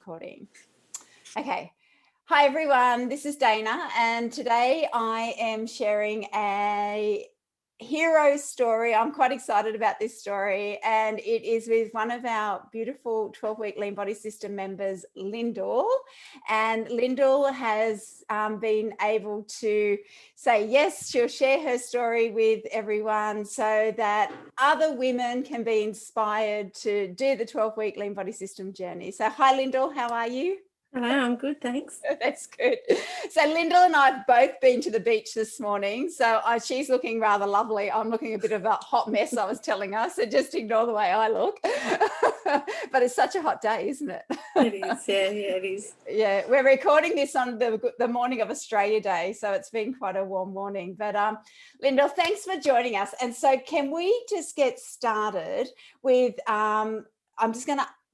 Recording. Okay. Hi, everyone. This is Dana, and today I am sharing a hero story. I'm quite excited about this story, and it is with one of our beautiful 12-week Lean Body System members, Lyndall. And Lyndall has been able to say yes, she'll share her story with everyone so that other women can be inspired to do the 12-week Lean Body System journey. So hi, Lyndall, how are you? Hello, I'm good, thanks. That's good. So Lyndall and I have both been to the beach this morning. So she's looking rather lovely. I'm looking a bit of a hot mess, I was telling her. So just ignore the way I look. But it's such a hot day, isn't it? It is, yeah, it is. Yeah, we're recording this on the morning of Australia Day. So it's been quite a warm morning. But Lyndall, thanks for joining us. And so can we just get started with,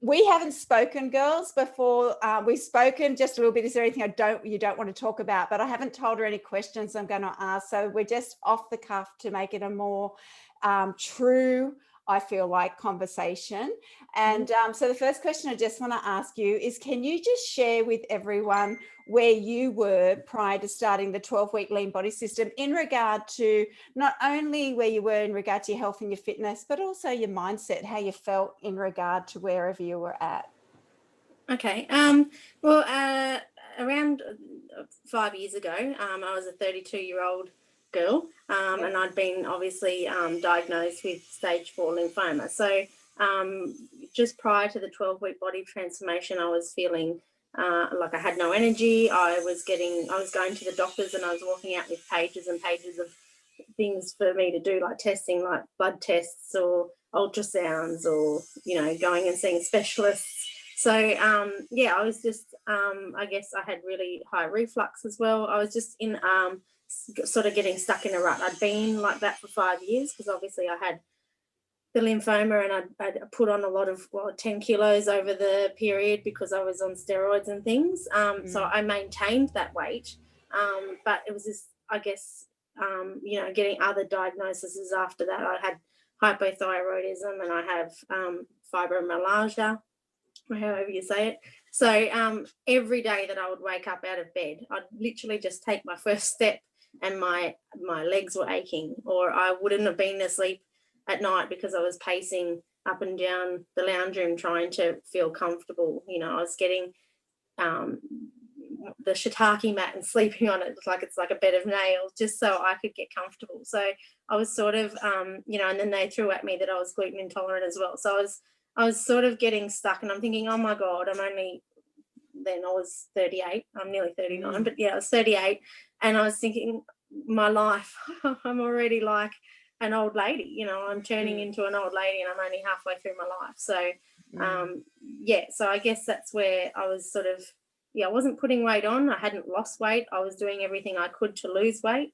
we haven't spoken, girls, before. We've spoken just a little bit. Is there anything you don't want to talk about? But I haven't told her any questions I'm going to ask. So we're just off the cuff to make it a more true, I feel like, conversation. And so the first question I just want to ask you is, can you just share with everyone where you were prior to starting the 12-week Lean Body System in regard to not only where you were in regard to your health and your fitness, but also your mindset, how you felt in regard to wherever you were at? Okay. Around 5 years ago, I was a 32-year-old girl, and I'd been obviously diagnosed with stage 4 lymphoma. So just prior to the 12-week body transformation, I was feeling like I had no energy. I was going to the doctors, and I was walking out with pages and pages of things for me to do, like testing, like blood tests or ultrasounds, or going and seeing specialists. So I was just I guess I had really high reflux as well. I was just in sort of getting stuck in a rut. I'd been like that for 5 years because obviously I had the lymphoma, and I'd put on a lot of 10 kilos over the period because I was on steroids and things. So I maintained that weight, but it was just, I guess, getting other diagnoses after that. I had hypothyroidism, and I have fibromyalgia, or however you say it. So every day that I would wake up out of bed, I'd literally just take my first step and my legs were aching, or I wouldn't have been asleep at night because I was pacing up and down the lounge room trying to feel comfortable. I was getting the shiitake mat and sleeping on it like it's like a bed of nails just so I could get comfortable. So I was sort of, and then they threw at me that I was gluten intolerant as well. So I was sort of getting stuck, and I'm thinking, oh my God, then I was 38, I'm nearly 39, but yeah, I was 38, and I was thinking, my life, I'm already like an old lady, I'm turning into an old lady, and I'm only halfway through my life. So, so I guess that's where I was sort of, I wasn't putting weight on. I hadn't lost weight. I was doing everything I could to lose weight.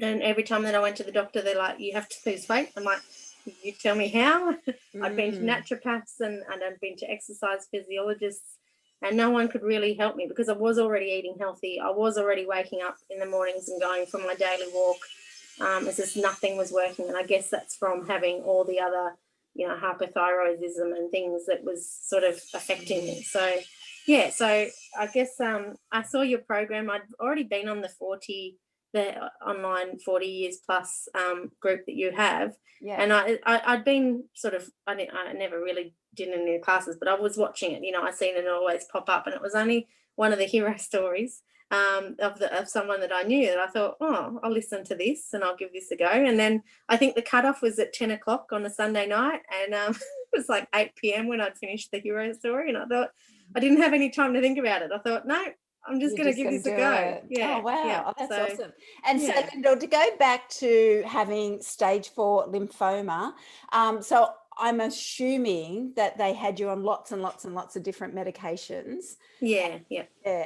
And every time that I went to the doctor, they're like, you have to lose weight. I'm like, you tell me how? I've been to naturopaths and I've been to exercise physiologists, and no one could really help me because I was already eating healthy. I was already waking up in the mornings and going for my daily walk. It's just nothing was working. And I guess that's from having all the other, hypothyroidism and things that was sort of affecting me. So, so I guess I saw your program. I'd already been on the online 40 years plus group that you have. Yeah. And I'd been sort of, I never really did any classes, but I was watching it. I seen it always pop up, and it was only one of the hero stories of someone that I knew that I thought, oh, I'll listen to this and I'll give this a go. And then I think the cutoff was at 10 o'clock on a Sunday night, and it was like 8 p.m. when I'd finished the hero story, and I thought, I didn't have any time to think about it. I thought, no, I'm just going to give this a go. Yeah. Oh, wow. Yeah. Oh, that's awesome. And so, Lyndall, to go back to having stage 4 lymphoma, so I'm assuming that they had you on lots and lots and lots of different medications. Yeah.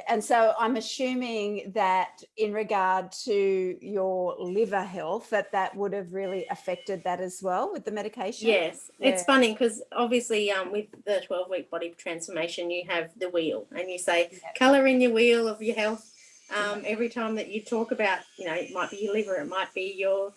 And so I'm assuming that in regard to your liver health, that would have really affected that as well with the medication. Yes. It's funny because obviously with the 12-week body transformation, you have the wheel, and you say, colour in your wheel of your health. Every time that you talk about, it might be your liver, it might be your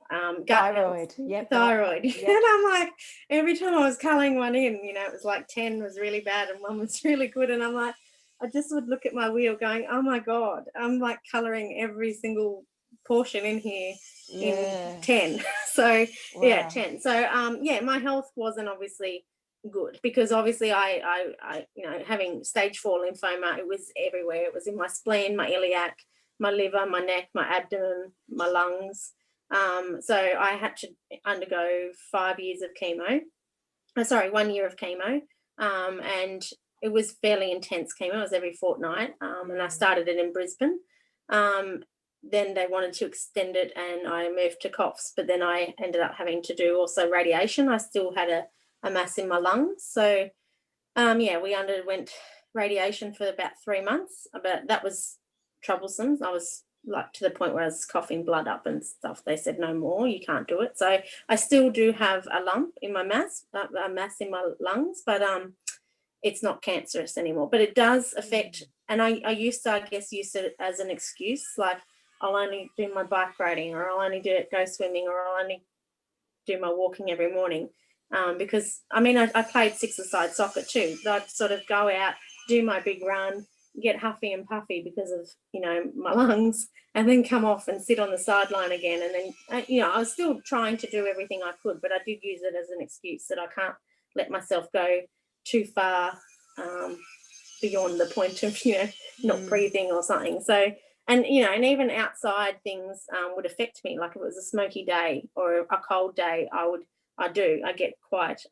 gut Thyroid. health, Yep. thyroid. Yep. And I'm like, every time I was culling one in, it was like 10 was really bad and 1 was really good. And I'm like, I just would look at my wheel going, oh my God, I'm like colouring every single portion in here in 10. So Wow. 10. So my health wasn't obviously good, because obviously I having stage 4 lymphoma, it was everywhere. It was in my spleen, my iliac, my liver, my neck, my abdomen, my lungs. So I had to undergo 5 years of chemo. 1 year of chemo. And it was fairly intense chemo. It was every fortnight. And I started it in Brisbane. Then they wanted to extend it and I moved to Coffs, but then I ended up having to do also radiation. I still had a mass in my lungs. So we underwent radiation for about 3 months, but that was troublesome. I was like to the point where I was coughing blood up and stuff. They said, no more, you can't do it. So I still do have a lump in my mass, a mass in my lungs, but it's not cancerous anymore. But it does affect, and I used to, I guess, use it as an excuse, like I'll only do my bike riding, or I'll only go swimming, or I'll only do my walking every morning. Because I played 6-a-side soccer too. I'd sort of go out, do my big run, get huffy and puffy because of my lungs, and then come off and sit on the sideline again. And then I was still trying to do everything I could, but I did use it as an excuse that I can't let myself go too far beyond the point of not breathing or something. So and even outside things would affect me. Like if it was a smoky day or a cold day, I get quite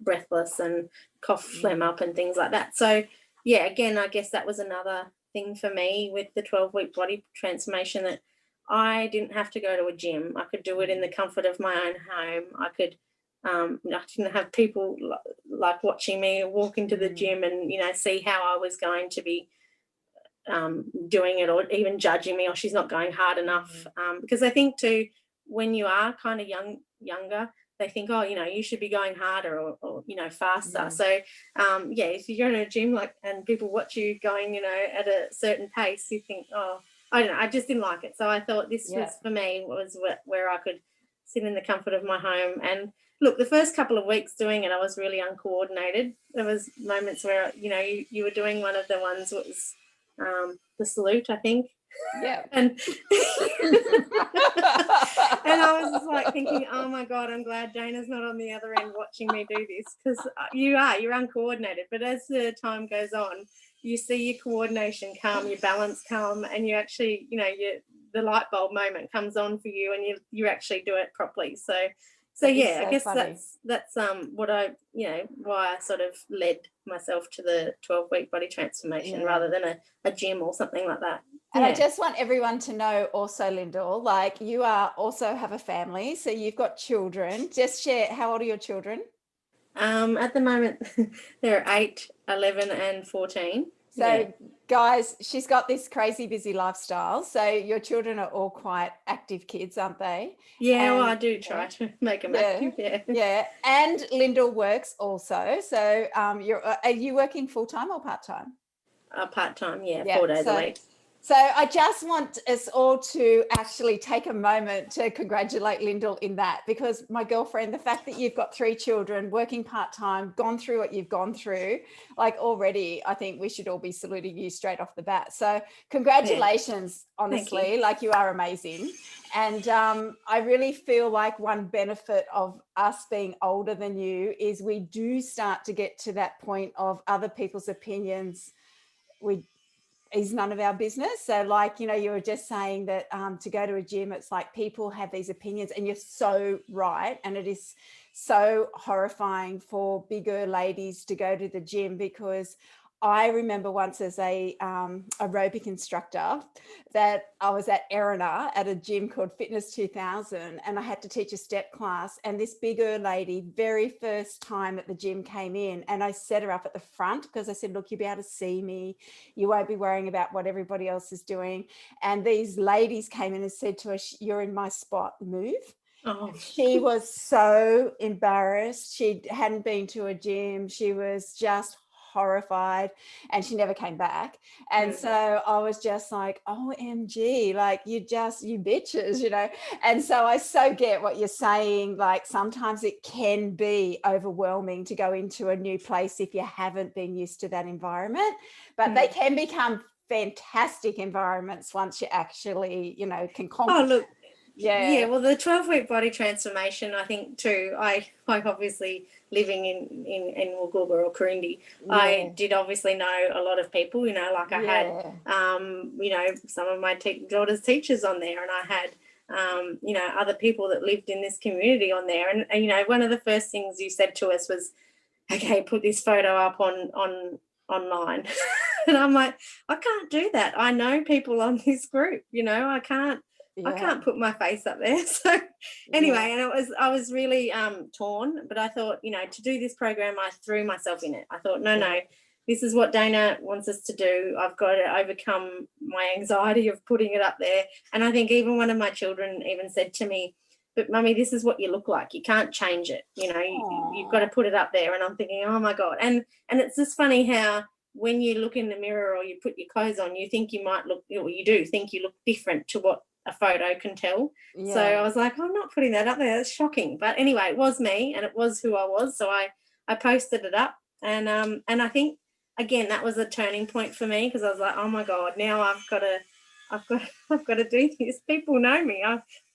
breathless and cough, phlegm up and things like that. So again, I guess that was another thing for me with the 12-week body transformation, that I didn't have to go to a gym. I could do it in the comfort of my own home. I didn't have people like watching me walk into the gym and see how I was going to be doing it, or even judging me, or she's not going hard enough. Because I think too, when you are kind of younger, they think, oh, you should be going harder or faster. So if you're in a gym and people watch you going at a certain pace, you think, oh, I don't know, I just didn't like it. So I thought this was for me, was where I could sit in the comfort of my home. And look, the first couple of weeks doing it, I was really uncoordinated. There was moments where you were doing one of the ones that was the salute, I think. Yeah. And and I was just like thinking, oh my God, I'm glad Dana's not on the other end watching me do this, because you're uncoordinated. But as the time goes on, you see your coordination come, your balance come, and you actually, the light bulb moment comes on for you, and you actually do it properly. So I guess funny. That's what I why I sort of led myself to the 12-week body transformation rather than a gym or something like that. And I just want everyone to know also, Lyndall, like you also have a family, so you've got children. Just share, how old are your children? At the moment, they're 8, 11 and 14. So guys, she's got this crazy busy lifestyle. So your children are all quite active kids, aren't they? Yeah, well, I do try to make them active. Yeah. And Lyndall works also. So are you working full-time or part-time? Part-time, 4 days a week. So I just want us all to actually take a moment to congratulate Lyndall in that, because my girlfriend, the fact that you've got 3 children, working part-time, gone through what you've gone through, like already, I think we should all be saluting you straight off the bat. So congratulations, honestly, like you are amazing. And I really feel like one benefit of us being older than you is we do start to get to that point of other people's opinions is none of our business. So like, you were just saying that to go to a gym, it's like people have these opinions, and you're so right. And it is so horrifying for bigger ladies to go to the gym, because I remember once as a aerobic instructor that I was at Erina at a gym called Fitness 2000, and I had to teach a step class, and this bigger lady, very first time at the gym, came in, and I set her up at the front because I said, look, you'll be able to see me. You won't be worrying about what everybody else is doing. And these ladies came in and said to her, you're in my spot, move. Oh. She was so embarrassed. She hadn't been to a gym. She was just horrified, and she never came back. And so I was just like, OMG, like you bitches, you know. And so I so get what you're saying. Like sometimes it can be overwhelming to go into a new place if you haven't been used to that environment, but they can become fantastic environments once you actually, you know, can conquer. Oh, look. Yeah, well, the 12-week body transformation, I think too, I obviously living in Woolgoolga or Corindi, I did obviously know a lot of people, you know, like I had, you know, some of my daughter's teachers on there, and I had, you know, other people that lived in this community on there. And, you know, one of the first things you said to us was, okay, put this photo up online. And I'm like, I can't do that. I know people on this group, you know, I can't put my face up there. So anyway, and I was really torn, but I thought, you know, to do this program, I threw myself in it. I thought, no, this is what Dana wants us to do. I've got to overcome my anxiety of putting it up there. And I think even one of my children even said to me, but Mummy, this is what you look like. You can't change it. You know, you've got to put it up there. And I'm thinking, oh my God. And it's just funny how when you look in the mirror or you put your clothes on, you think you might look, or you do think you look different to what a photo can tell. So I was like, I'm not putting that up there. That's shocking. But anyway, it was me and it was who I was. So I posted it up. And I think, again, that was a turning point for me, because I was like, oh my God, now I've got to do this. People know me.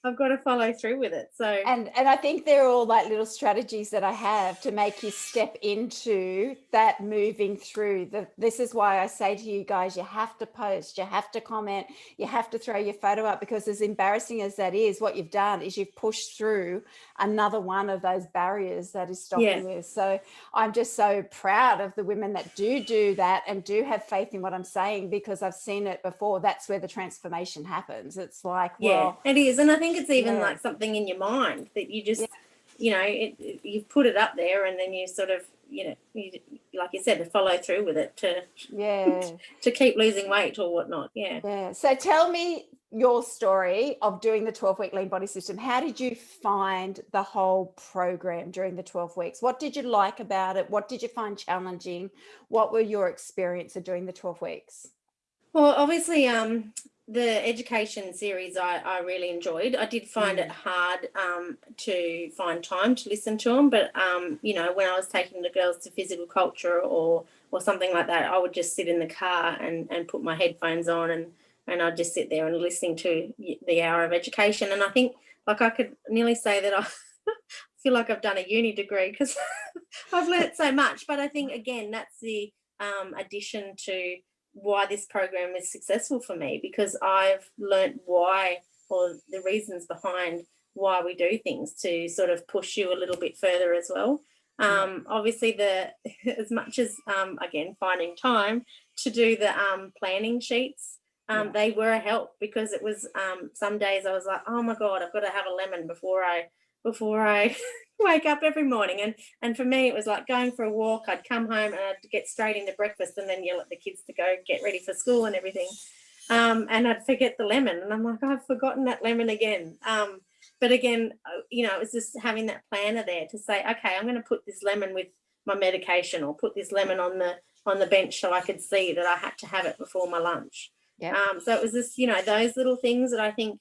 I've got to follow through with it. So and I think they're all like little strategies that I have to make you step into that moving through. This is why I say to you guys, you have to post, you have to comment, you have to throw your photo up, because as embarrassing as that is, what you've done is you've pushed through another one of those barriers that is stopping you. So I'm just so proud of the women that do that and do have faith in what I'm saying, because I've seen it before. That's where the transformation happens. It's like, well, it is. And I think it's even like something in your mind that you just, you know, you put it up there, and then you sort of, you know, like you said, to follow through with it, to keep losing weight or whatnot. So tell me your story of doing the 12-week lean body system. How did you find the whole program during the 12 weeks? What did you like about it? What did you find challenging? What were your experience of doing the 12 weeks? Well, obviously, the education series I really enjoyed. I did find it hard to find time to listen to them, but you know, when I was taking the girls to physical culture or something like that, I would just sit in the car and put my headphones on, and I'd just sit there and listening to the hour of education. And I think, like, I could nearly say that I feel like I've done a uni degree, because I've learnt so much. But I think, again, that's the addition to why this program is successful for me, because I've learnt why, or the reasons behind why we do things, to sort of push you a little bit further as well. Obviously, as much as again, finding time to do the planning sheets, they were a help, because it was some days I was like, oh my God, I've got to have a lemon before I wake up every morning. And for me, it was like going for a walk. I'd come home and I'd get straight into breakfast, and then yell at the kids to go get ready for school and everything. And I'd forget the lemon, and I'm like, I've forgotten that lemon again. But again, you know, it was just having that planner there to say, okay, I'm going to put this lemon with my medication, or put this lemon on the bench so I could see that I had to have it before my lunch. So it was just, you know, those little things that I think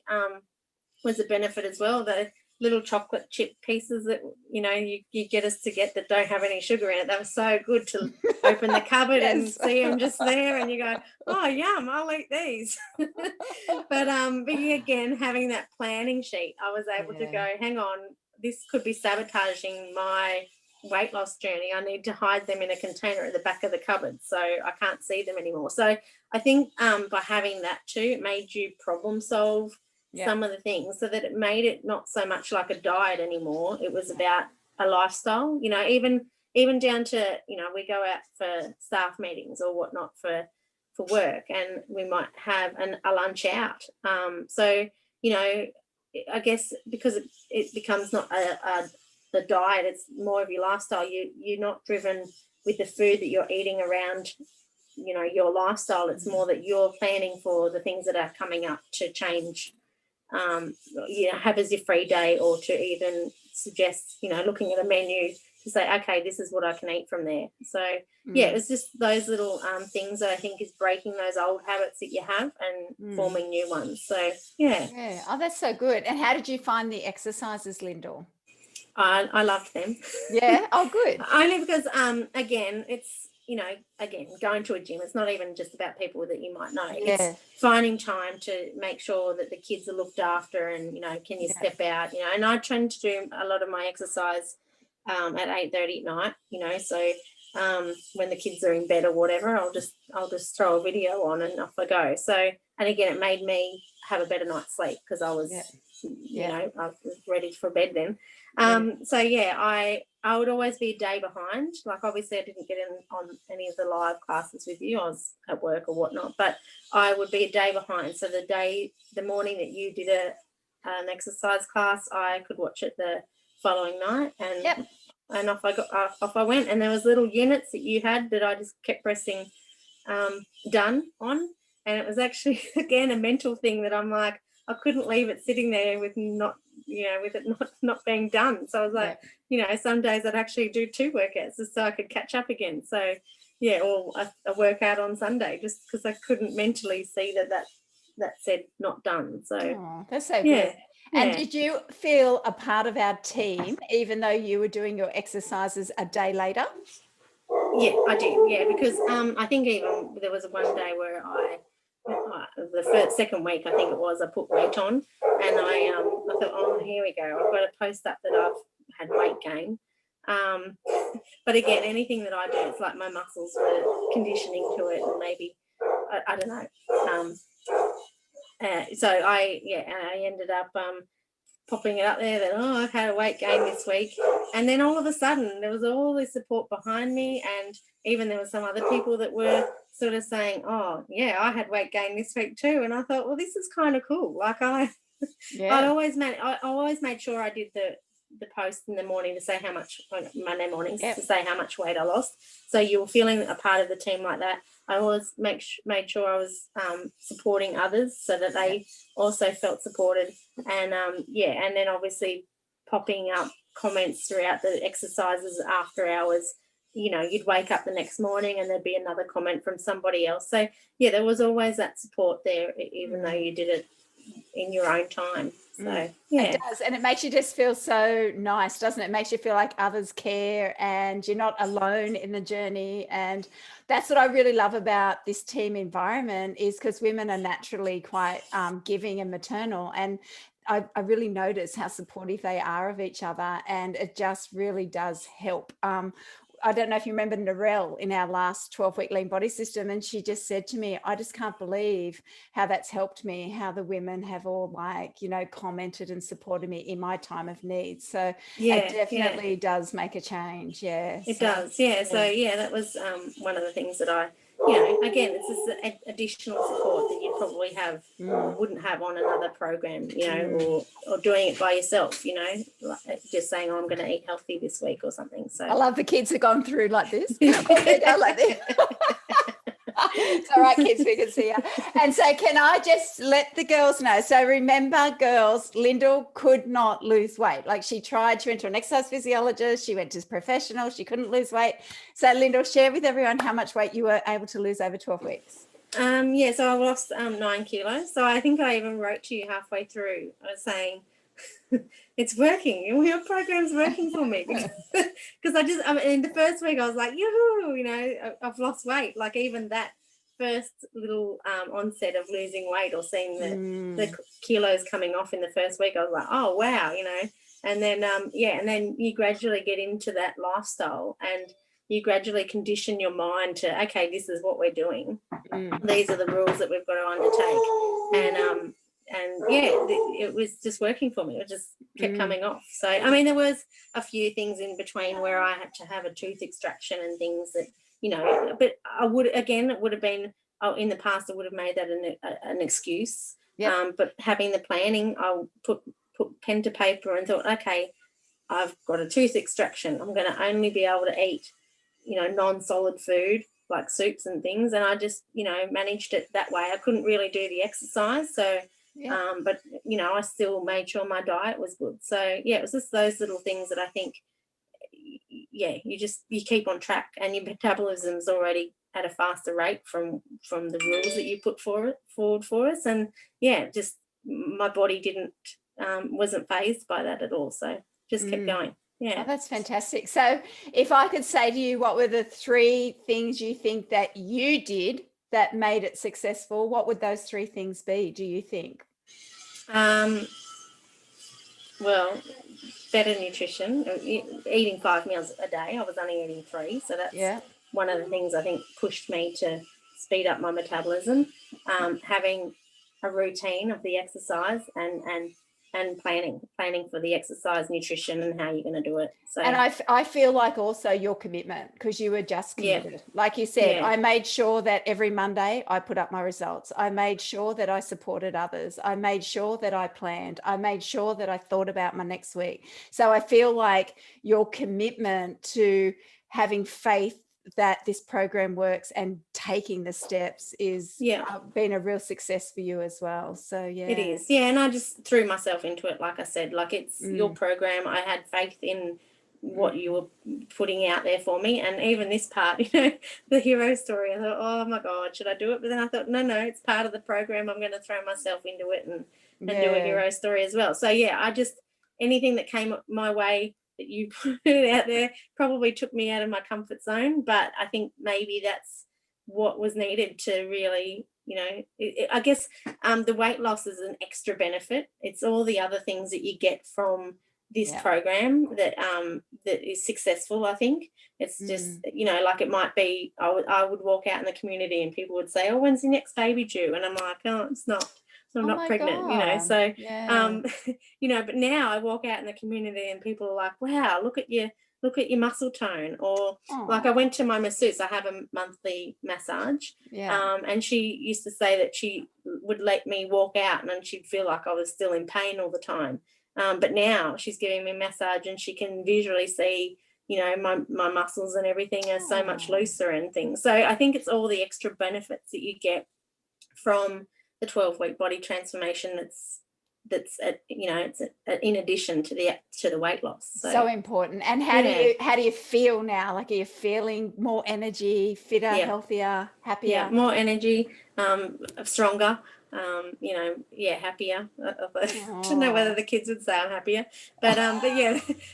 was a benefit as well. The little chocolate chip pieces that, you know, you get us to get that don't have any sugar in it. That was so good to open the cupboard and see them just there, and you go, oh, yum, I'll eat these. But again, having that planning sheet, I was able to go, hang on, this could be sabotaging my weight loss journey. I need to hide them in a container at the back of the cupboard so I can't see them anymore. So I think by having that too, it made you problem solve some of the things, so that it made it not so much like a diet anymore. It was about a lifestyle, you know, even down to, you know, we go out for staff meetings or whatnot for work, and we might have a lunch out. So, you know, I guess because it becomes not the diet, it's more of your lifestyle. You're not driven with the food that you're eating around, you know, your lifestyle. It's more that you're planning for the things that are coming up to change, you know, have as your free day, or to even suggest, you know, looking at a menu to to say, okay, this is what I can eat from there. So yeah, it was just those little things that I think is breaking those old habits that you have and forming new ones. So yeah. Oh, that's so good. And how did you find the exercises, Lyndall? I loved them. Yeah. Oh, good. Only because again, it's, you know, again, going to a gym, it's not even just about people that you might know. Yeah. It's finding time to make sure that the kids are looked after, and, you know, can you step out, you know. And I tend to do a lot of my exercise at 8:30 at night, you know, so when the kids are in bed or whatever, I'll just throw a video on and off I go. So, and again, it made me have a better night's sleep because I was you know, I was ready for bed then. So yeah, I would always be a day behind. Like, obviously I didn't get in on any of the live classes with you, I was at work or whatnot, but I would be a day behind. So the morning that you did an exercise class, I could watch it the following night, and off I went. And there was little units that you had that I just kept pressing done on, and it was actually again a mental thing that I'm like, I couldn't leave it sitting there with it not being done. So I was like, you know, some days I'd actually do 2 workouts just so I could catch up again. So yeah, or a workout on Sunday just because I couldn't mentally see that said not done. So that's so good. And did you feel a part of our team even though you were doing your exercises a day later? Yeah, I did. Yeah, because I think even there was one day where the second week, I think it was, I put weight on, and I thought, oh, here we go, I've got to post up that I've had weight gain. But again, anything that I do, it's like my muscles were conditioning to it, and maybe I don't know. So I ended up popping it up there that, oh, I've had a weight gain this week. And then all of a sudden there was all this support behind me, and even there were some other people that were sort of saying, oh yeah, I had weight gain this week too. And I thought, well, this is kind of cool. Like I always made sure I did the post in the morning to say how much, Monday mornings, to say how much weight I lost. So you were feeling a part of the team like that. I always made sure I was supporting others so that they also felt supported. And and then obviously popping up comments throughout the exercises after hours. You know, you'd wake up the next morning and there'd be another comment from somebody else. So yeah, there was always that support there, even though you did it in your own time. So it does, and it makes you just feel so nice, doesn't it? It makes you feel like others care and you're not alone in the journey. And that's what I really love about this team environment, is because women are naturally quite giving and maternal, and I really notice how supportive they are of each other, and it just really does help. I don't know if you remember Narelle in our last 12-week lean body system, and she just said to me, I just can't believe how that's helped me, how the women have all, like, you know, commented and supported me in my time of need. So it definitely does make a change. It does. So that was one of the things that I, you know, again, it's just additional support that you probably have wouldn't have on another program, you know, or doing it by yourself, you know, like just saying, oh, I'm going to eat healthy this week or something. So I love the kids have gone through like this. They go like this. It's all right, kids, we can see you. And so can I just let the girls know? So remember, girls, Lyndall could not lose weight. Like, she tried, she went to an exercise physiologist, she went to professional, she couldn't lose weight. So Lyndall, share with everyone how much weight you were able to lose over 12 weeks. So I lost 9 kilos. So I think I even wrote to you halfway through. I was saying, it's working. Your program's working for me, because in the first week I was like, yoo-hoo, you know, I've lost weight. Like, even that first little onset of losing weight, or seeing the kilos coming off in the first week, I was like, oh wow, you know. And then and then you gradually get into that lifestyle, and you gradually condition your mind to, okay, this is what we're doing. These are the rules that we've got to undertake. And it was just working for me. It just kept coming off. So, I mean, there was a few things in between where I had to have a tooth extraction and things that, you know, but it would have been, in the past, I would have made that an excuse. But having the planning, I'll put pen to paper and thought, okay, I've got a tooth extraction. I'm going to only be able to eat, you know, non-solid food like soups and things. And I just, you know, managed it that way. I couldn't really do the exercise. So, but, you know, I still made sure my diet was good. So, yeah, it was just those little things that I think, you keep on track, and your metabolism's already at a faster rate from the rules that you put forward for us. And just my body wasn't phased by that at all, so just kept going. Oh, that's fantastic. So if I could say to you, what were the 3 things you think that you did that made it successful, what would those 3 things be, do you think? Well, better nutrition, eating 5 meals a day. I was only eating 3, so that's one of the things I think pushed me to speed up my metabolism. Having a routine of the exercise and planning for the exercise, nutrition, and how you're going to do it. So, and I feel like also your commitment, because you were just committed. Like you said, I made sure that every Monday I put up my results. I made sure that I supported others. I made sure that I planned. I made sure that I thought about my next week. So I feel like your commitment to having faith that this program works and taking the steps is been a real success for you as well. So it is. And I just threw myself into it. Like I said, like, it's your program. I had faith in what you were putting out there for me. And even this part, the hero story, I thought, oh my God, should I do it? But then I thought, no, it's part of the program. I'm going to throw myself into it and do a hero story as well. So I just, anything that came my way that you put out there probably took me out of my comfort zone, but I think maybe that's what was needed to really, I guess the weight loss is an extra benefit. It's all the other things that you get from this program that is successful. I think it's just, like, it might be, I would walk out in the community and people would say, oh, when's the next baby due? And I'm like, oh, it's not. I'm not pregnant, so, but now I walk out in the community and people are like, wow, look at your muscle tone. Or like, I went to my masseuse, I have a monthly massage, and she used to say that she would let me walk out and she'd feel like I was still in pain all the time. But now she's giving me a massage and she can visually see, my muscles and everything are so much looser and things. So I think it's all the extra benefits that you get from the 12-week body transformation that's it's in addition to the weight loss. So important. And how do you feel now? Like, are you feeling more energy, fitter, healthier, happier? Yeah, more energy, stronger, happier. I don't know whether the kids would say I'm happier, but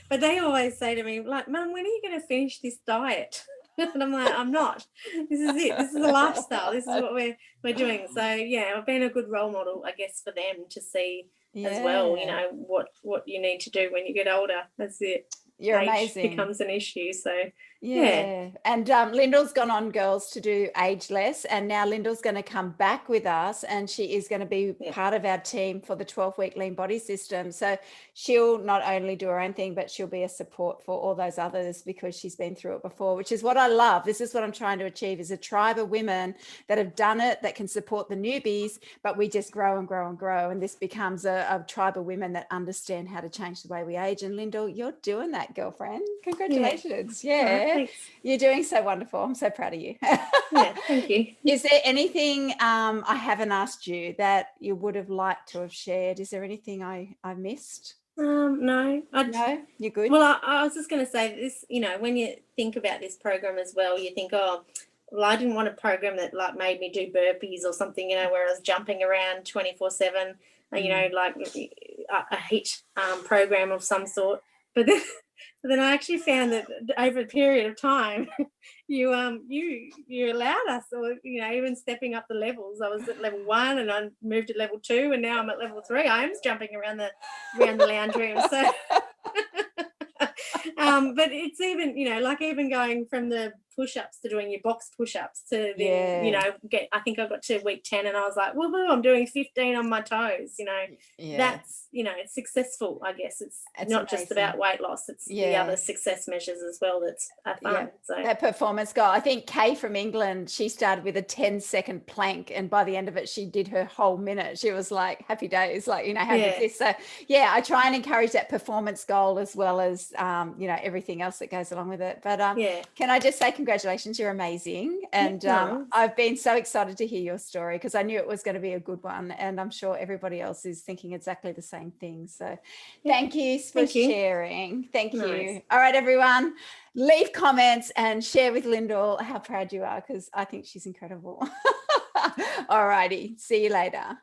but they always say to me, like, Mum, when are you going to finish this diet? And I'm like, I'm not. This is it. This is a lifestyle. This is what we're doing. So I've been a good role model, I guess, for them to see as well. What you need to do when you get older. That's it. You're Age amazing. becomes an issue. So and Lyndall's gone on, girls, to do Ageless, and now Lyndall's going to come back with us, and she is going to be part of our team for the 12-week lean body system. So she'll not only do her own thing, but she'll be a support for all those others, because she's been through it before, which is what I love. This is what I'm trying to achieve, is a tribe of women that have done it, that can support the newbies, but we just grow and grow and grow, and this becomes a tribe of women that understand how to change the way we age. And Lyndall, you're doing that, girlfriend. Congratulations. Thanks. You're doing so wonderful. I'm so proud of you. Thank you. Is there anything I haven't asked you that you would have liked to have shared? Is there anything I missed? No. No, you're good. Well, I was just going to say this, when you think about this program as well, you think, oh, well, I didn't want a program that like made me do burpees or something, where I was jumping around 24/7, like a HIIT program of some sort. But then I actually found that over a period of time, you allowed us, or even stepping up the levels. I was at level 1 and I moved to level 2, and now I'm at level 3. I am jumping around the lounge room. So, but it's even even going from the push-ups to doing your box push-ups to then I think I got to week 10 and I was like, woohoo, I'm doing 15 on my toes. That's it's successful. I guess it's not amazing. Just about weight loss, it's the other success measures as well that's fun. So that performance goal. I think Kay from England, she started with a 10-second plank, and by the end of it she did her whole minute. She was like, happy days, like how did this? So I try and encourage that performance goal as well as everything else that goes along with it. But can I just say congratulations. You're amazing. And Nice. I've been so excited to hear your story because I knew it was going to be a good one. And I'm sure everybody else is thinking exactly the same thing. So thank you for Thank you. sharing. Thank Nice. you. All right, everyone, leave comments and share with Lyndall how proud you are because I think she's incredible. All righty. See you later.